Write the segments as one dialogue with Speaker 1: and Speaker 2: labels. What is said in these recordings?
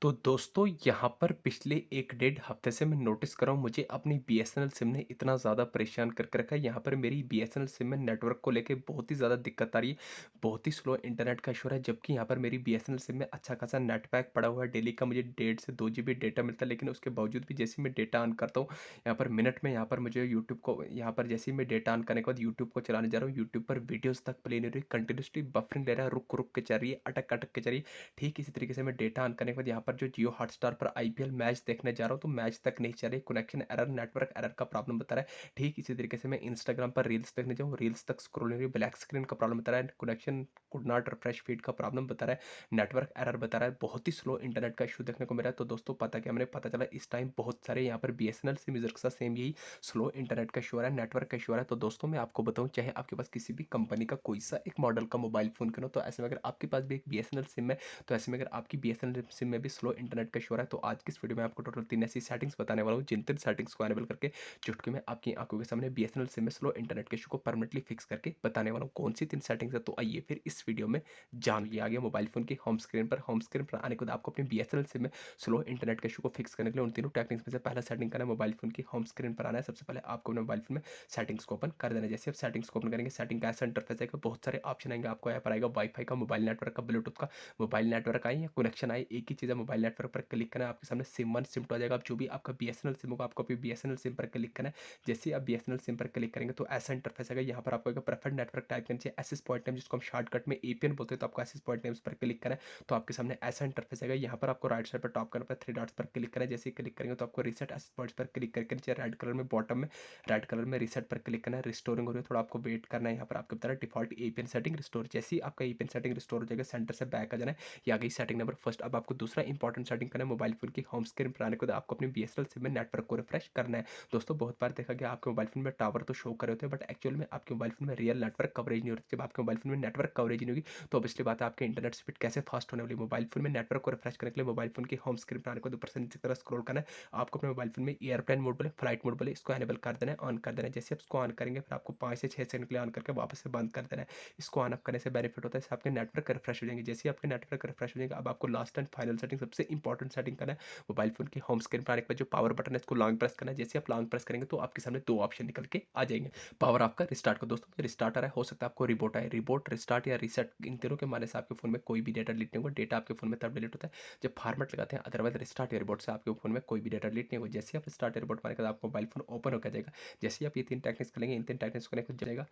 Speaker 1: तो दोस्तों यहाँ पर पिछले 1 डेढ़ हफ्ते से मैं नोटिस कर रहा हूँ मुझे अपनी बीएसएनएल सिम ने इतना ज़्यादा परेशान कर रखा है। यहाँ पर मेरी बीएसएनएल सिम में नेटवर्क को लेके बहुत ही ज़्यादा दिक्कत आ रही है। बहुत ही स्लो इंटरनेट का इशू है, जबकि यहाँ पर मेरी बीएसएनएल सिम में अच्छा खासा नेट पैक पड़ा हुआ है। डेली का मुझे 1.5 से 2 जीबी डेटा मिलता है, लेकिन उसके बावजूद भी जैसे ही मैं डेटा ऑन करता हूँ, यहाँ पर मिनट में यहाँ पर मुझे यूट्यूब को यहाँ पर जैसे ही मैं डेटा ऑन करने के बाद यूट्यूब को चलाने जा रहा हूँ, यूट्यूब पर वीडियोज़ तक प्ले नहीं हो रही, कंटिन्यूसली बफरिंग ले रहा है, रुक-रुक के चल रही है, अटक-अटक के चल रही है। ठीक इसी तरीके से मैं डेटा ऑन करने के बाद यहाँ पर जो जियो हॉटस्टार पर आईपीएल मैच देखने जा रहा हूँ, तो मैच तक नहीं चल रही, कनेक्शन एरर, नेटवर्क एरर का प्रॉब्लम बता रहा है। ठीक इसी तरीके से मैं इंस्टाग्राम पर रील्स देखने जाऊँ, रील्स तक स्क्रॉल नहीं हो रही, ब्लैक स्क्रीन का प्रॉब्लम बता रहा है, connection could not refresh feed का प्रॉब्लम बता रहा है, नेटवर्क एरर बता रहा है, बहुत ही स्लो इंटरनेट का इशू देखने को मिला है। तो दोस्तों पता क्या, मैंने पता चला इस टाइम बहुत सारे यहाँ पर बीएसएनएल सिम यूजर के साथ सेम यही स्लो इंटरनेट का इशू आ रहा है, नेटवर्क का इशू आ रहा है। तो दोस्तों मैं आपको बताऊं, चाहे आपके पास किसी भी कंपनी का कोई सा एक मॉडल का मोबाइल फोन क्यों ना, तो ऐसे में अगर आपके पास भी एक बीएसएनएल सिम है, तो ऐसे में अगर आपकी बीएसएनएल सिम में भी स्लो इंटरनेट का इशू आ रहा है, तो आज की इस वीडियो में आपको टोटल 3 ऐसी सेटिंग्स बताने वाला हूँ, जिन 3 सेटिंग्स को एनेबल करके चुटकी में आपकी आंखों के सामने बीएसएनएल सिम में स्लो इंटरनेट के इशू को परमानेंटली फिक्स करके बताने वाला हूँ। कौन सी 3 सेटिंग्स है, तो आइए फिर इस वीडियो में जान लिया। आ गया मोबाइल फोन की होम स्क्रीन पर। होम स्क्रीन पर आने के बाद आपको अपनी बीएसएनएल सिम में स्लो इंटरनेट के इशू को फिक्स करने के लिए उन तीनों टेक्निक्स में से पहला सेटिंग करना है, मोबाइल फोन की होम स्क्रीन पर आना है। सबसे पहले आपको अपने मोबाइल फोन में सेटिंग्स को ओपन कर देना है। जैसे आप सेटिंग्स को ओपन करेंगे, सेटिंग का ऐसा इंटरफेस आएगा, बहुत सारे ऑप्शन आएंगे आपको। यहाँ पर आएगा वाईफाई का, मोबाइल नेटवर्क का, ब्लूटूथ का। मोबाइल नेटवर्क आए या कनेक्शन आए, एक ही चीज़ है, मोबाइल नेटवर्क पर क्लिक करना है। आपके सामने सिम 1 सिम 2 आ जाएगा। आप जो भी आपका बीएसएनएल सिम होगा, आपको बीएसएनएल सिम पर क्लिक करना है। जैसे ही आप बीएसएनएल सिम पर क्लिक करेंगे तो ऐसा इंटरफेस आएगा। यहाँ पर आपको प्रेफर्ड नेटवर्क टाइप करना चाहिए, एसएस पॉइंट नेम, जिसको हम शॉर्टकट में एपीएन बोलते हैं, तो आपको एसएस पॉइंट नेम्स पर क्लिक करें तो आपके सामने ऐसा इंटरफेस आएगा। यहाँ पर आपको राइट साइड पर टॉप करना पर 3 डॉट्स पर क्लिक करें। जैसे ही क्लिक करेंगे तो आपको रीसेट एसेट पॉइंट्स पर क्लिक करके नीचे रेड कलर में बॉटम में रेड कलर में रीसेट पर क्लिक करना है। रिस्टोरिंग हो रही है, थोड़ा आपको वेट करना है। यहाँ पर आपको बता रहा है डिफॉल्ट एपीएन सेटिंग रिस्टोर। जैसे ही आपका एपीएन सेटिंग रिस्टोर हो जाएगा, सेंटर से बैक आ जाना है। ये आ गई सेटिंग नंबर फर्स्ट। अब आपको दूसरा इंपॉर्टेंट सेटिंग करना है, मोबाइल फोन की होम स्क्रीन पर आने के बाद आपको अपनी बीएसएनएल सिम में नेटवर्क को रिफ्रेश करना है। दोस्तों बहुत बार देखा गया आपके मोबाइल फोन में टावर तो शो कर रहे होते हैं, बट एक्चुअल में आपके मोबाइल फोन में रियल नेटवर्क कवरेज नहीं होती। जब आपके मोबाइल फोन में नेटवर्क कवरेज नहीं होगी, तो ऑब्वियसली बात है आपके इंटरनेट स्पीड कैसे फास्ट होने वाली। मोबाइल फोन में नेटवर्क को रिफ्रेश करने के लिए मोबाइल फोन की होम स्क्रीन पर आने को ऊपर से नीचे की तरह स्क्रॉल करना है। आपको अपने मोबाइल फोन में एयरप्लेन मोड बोले, फ्लाइट मोड बोले, इसको एनेबल कर देना है, ऑन कर देना है। जैसे आप इसको ऑन करेंगे, फिर आपको 5 से 6 सेकंड के लिए ऑन करके वापस से बंद कर देना है। इसको ऑन अप करने से बेनिफिट होता है, इससे आपके नेटवर्क रिफ्रेश हो जाएंगे। जैसे ही आपके नेटवर्क रिफ्रेश हो जाएंगे, अब आपको लास्ट एंड फाइनल सेटिंग, सबसे इंपॉर्टेंट सेटिंग करना है। मोबाइल फोन की होम स्क्रीन पर आने के बाद जो पावर बटन है, इसको लॉन्ग प्रेस करना है। जैसे आप लॉन्ग प्रेस करेंगे तो आपके सामने 2 ऑप्शन निकल के आ जाएंगे। पावर आपका रिस्टार्ट का, दोस्तों रिस्टार्ट आ रहा है, हो सकता है आपको रिबोट आए। रिबोट, रिस्टार्ट या रीसेट, इन तीनों के माने से आपके फोन में कोई भी डेटा डिलीट नहीं होगा। डेटा आपके फोन में तब डिलीट होता है जब फॉर्मेट लगाते हैं, अदरवाइज रिस्टार्ट या रिबोट से आपके फोन में कोई भी डेटा डिलीट नहीं होगा। जैसे आप रिस्टार्ट या रिबोट मारेंगे तो आपका मोबाइल फोन ओपन होकर जाएगा। जैसे ही आप ये 3 टेक्निक्स करेंगे, इन 3 टेक्निक्स को कनेक्ट हो जाएगा।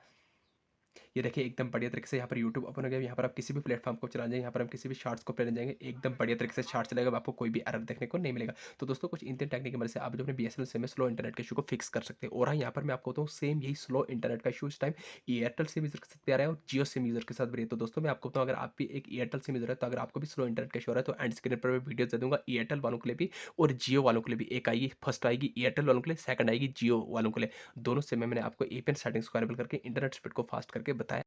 Speaker 1: ये देखिए एकदम बढ़िया तरीके से यहाँ पर यूट्यूब ओपन हो गया। यहाँ पर आप किसी भी प्लेटफॉर्म को चला जाएंगे, यहाँ पर हम किसी भी शॉर्ट्स को प्ले जाएंगे, एकदम बढ़िया तरीके से शॉर्ट चलेगा, आपको कोई भी एरर देखने को नहीं मिलेगा। तो दोस्तों कुछ इन 3 टेक्निक की मदद से आप जो अपने बीएसएनएल सिम में स्लो इंटरनेट के इशू को फिक्स कर सकते हैं। और हाँ, यहाँ पर मैं आपको बताऊँ सेम यही स्लो इंटरनेट का इशू इस टाइम एयरटेल सिम यूजर के साथ भी आ रहा है और जियो सिम यूजर के साथ भी है। तो दोस्तों मैं आपको बताऊँ, अगर आप भी एक एयरटेल सिम यूजर है, तो अगर आपको भी स्लो इंटरनेट का इशू हो रहा है, तो एंड स्क्रीन पर मैं वीडियो दे दूंगा एयरटेल वालों के लिए भी और जियो वालों के लिए भी। एक आएगी, फर्स्ट आएगी एयरटेल वालों के लिए, सेकंड आएगी जियो वालों के लिए। दोनों सिम में मैंने आपको एपीएन सेटिंग्स को एनेबल करके इंटरनेट स्पीड को फास्ट करके